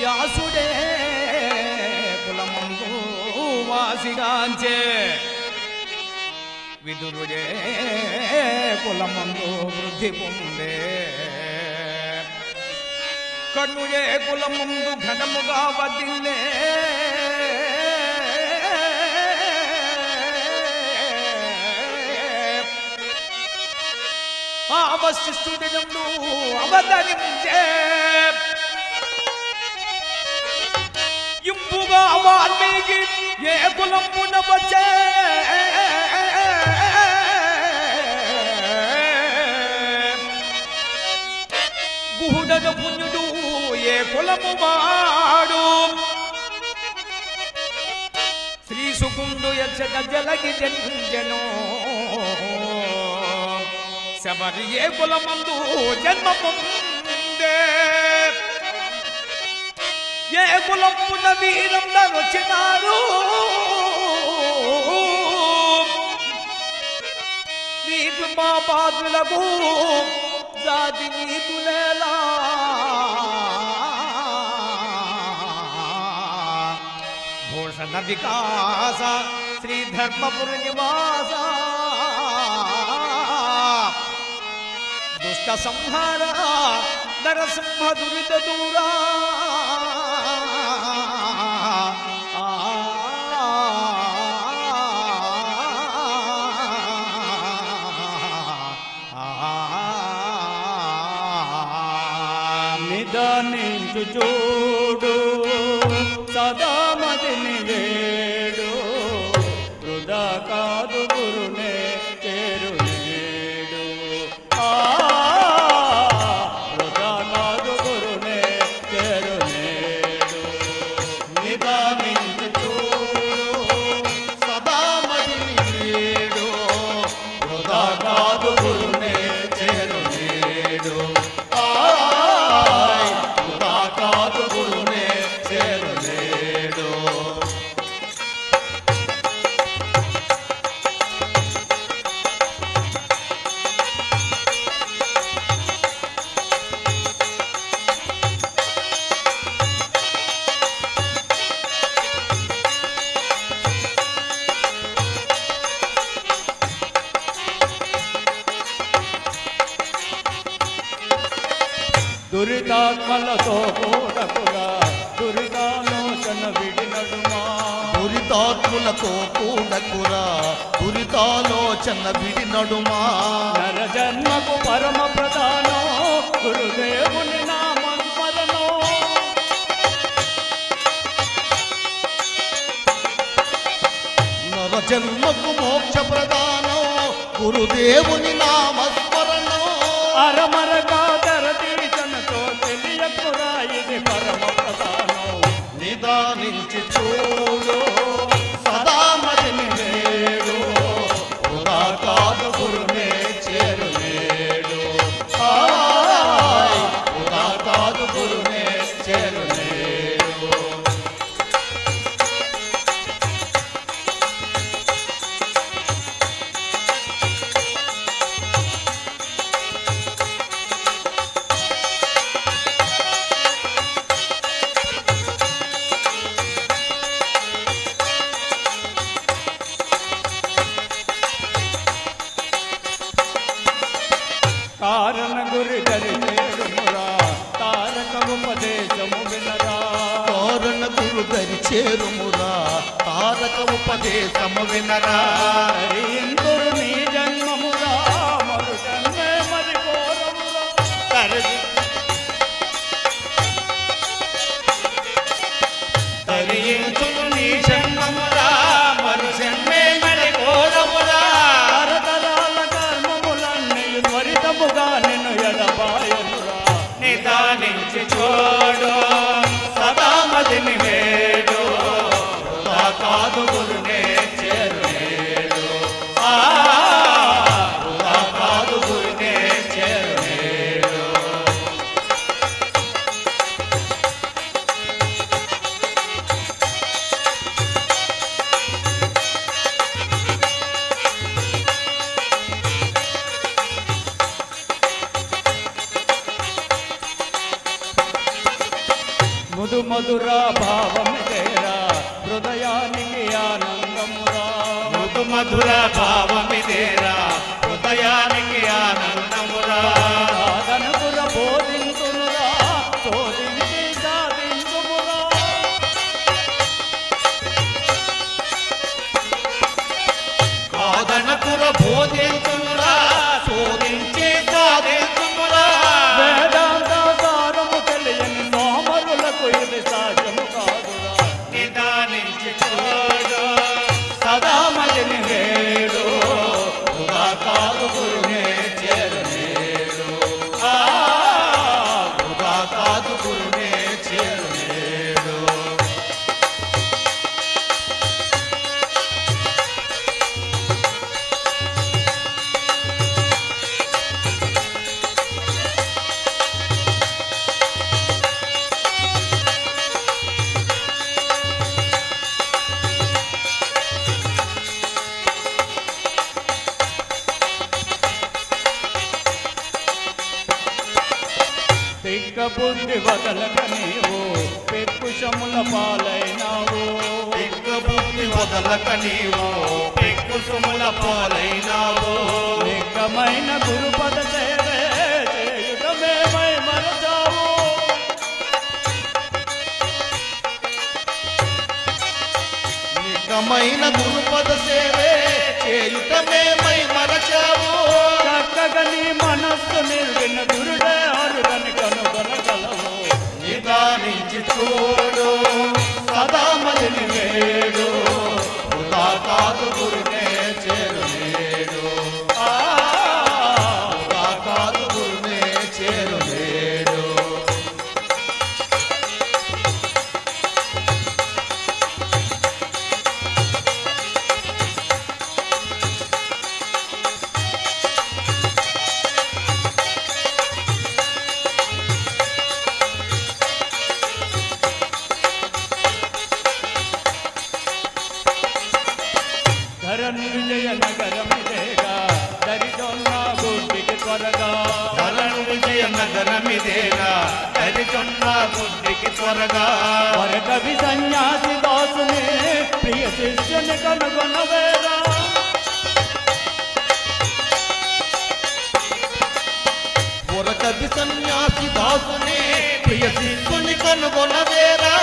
వ్యాసుడే కులమందు వాసిగాంచే విదురుడే కులమందు వృద్ధి పొందే కర్ణుడే కులమందు ఘనముగా వదిల్లే వశిష్ఠుడినందు అవతరించే ఇంపుగా వాల్మీకి ఏ కులమున వచ్చే గుహుడను పుణ్యుడు ఏ కులము వాడు శ్రీ సుకుండు యక్ష జలగి జన్మజనో శబరి ఏ కులమందు జన్మ పొందే ఏ కులమున వీరంలో వచ్చినారు నీకు మా పాదులకు జాతి నీతులేలా భూషణ వికాస శ్రీ ధర్మపుర నివాస దుష్ట సంహార నరసింహ దురిత దూరా నిదానించు చూడు సదా మదిని వేడు వృధా కాదు గురునే చేరు నేడు వృధా కాదు గురునే చేరు నేడు నిదానించు చూడు సదా మదిని వేడు వృధా కాదు గురునే చేరు నేడు దురితాత్మలతో కూడకురా దురితాలోచన విడినడుమా దురితాత్ములతో కూడకురా దురితాలోచన విడినడుమా నర జన్మకు పరమ ప్రధానో గురుదేవుని నామస్మరణో నర జన్మకు మోక్ష ప్రదానో గురుదేవుని నామస్మరణో అరమరగా తరతీచనతో తెలియకురా ఇది పరమ ప్రధానో నిదానించి చూడు సదా మదిని వేడు వృధా కాదు గురునే చేరు నేడు వృధా కాదు గురునే చేరు నేడు కారణ గురి దరి చేరుమురా తారక ఉపదేశము వినరా కారణ గురు దరి చేరుమురా తారక ఉపదేశము వినరా ఇందురు నీ జన్మమురా మరు జన్మే మరి ఘోరమురా తరించును నీ జన్మమురా మరు జన్మే మరి ఘోరమురా తరతరాల కర్మములన్నీ త్వరితముగా నిన్ను ఎడబాయనురా నిదానించి చూడు సదా మదిని వేడు వృధా కాదు గురునే చేరు నేడు వృధా కాదు గురునే చేరు నేడు ముదు మధుర భావమిదేరా హృదయానికి ఆనందమురా మృదు మధుర భావమిదేరా హృదయానికి ఆనందమురా సాధనపుర బోధించునురా శోధించి సాధించుమురా సాధనపుర బోధించునురా శోధించి సాధించుమురా వేదాంత సారము తెలియని సోమరులకు ఇది సాధ్యము కాదురా నిదానించి చూడు సదా మదిని వేడు వృధా కాదు గురునే చేరనేడు వృధా కాదు గురునే చేరనేడు తిక్క బుద్ధి వదలక నీవు పెక్కుశముల పాలైనావు బుద్ధి వదలక నీవు పెక్కు సుముల పాలైనావు నిక్కమైన గురుపద సేవే చేయుటమేమై మరచావు నిజమైన గురుపద సేవే చేయుటమేమై మరచావు చక్కగా నీ మనస్సు నిర్విన గురుడే అరుడని కనుగొనగలవు నిదానించి చూడు సదా మదిని వేడు వృధా కాదు గురునే చేరునేడు వృధా కాదు గురునే చేరునేడు ధరని విజయ నగరమిదేగా దరిదొన్న గుడ్డికి త్వరగా ధరణు విజయ నగరమిదేగా దరిజొన్న బుద్ధికి త్వరగా వరకవి సన్యాసి దాసుని ప్రియ శిష్యుని కనుగొనవేరా పొరకవి సన్యాసి దాసుని ప్రియ శిష్యుని కనుగొనవేరా